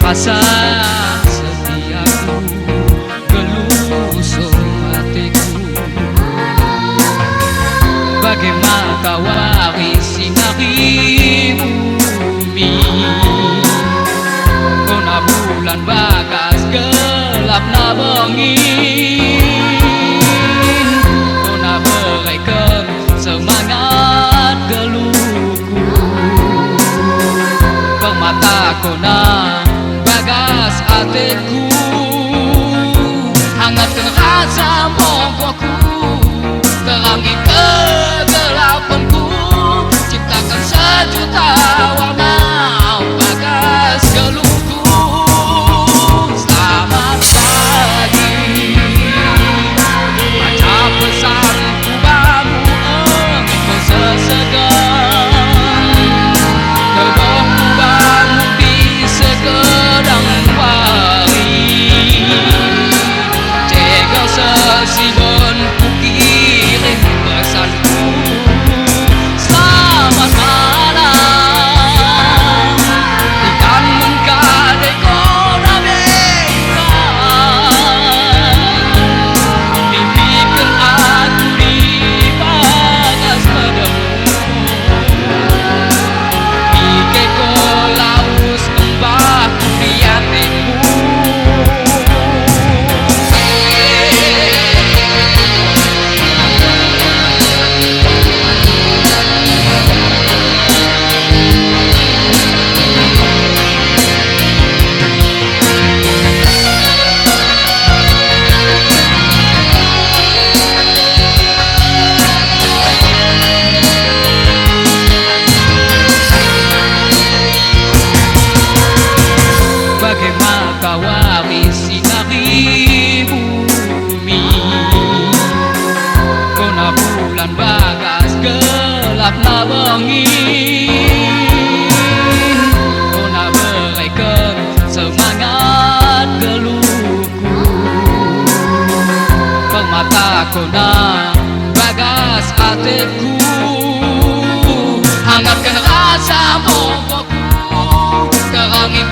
Asa setiaku gelusur hatiku, bagai matahari sinari bumi, kona bulan bagas gelap na bengin, kona berikan semangat geluhku, permata kona bagas hatiku, hangatkan rasa mogokku, terangi kegelapanku, ciptakan sejuta warna bagas geluhku. Selamat pagi, baca pesanku baru engkau sesegan, terbohku baru di segedang wari, cegal sesibon ku kirim pesanku. Selamat malam, ikan mengkade kona bengkak, mimpikan aku di bagas padamu, ike ko laus embahku di hatiku. Bagai matahari sinari bumi, kona bulan bagas gelap na bengin, kona berikan semangat geluhku, permata kona bagas hatiku, hangatkan rasa mogokku, terangi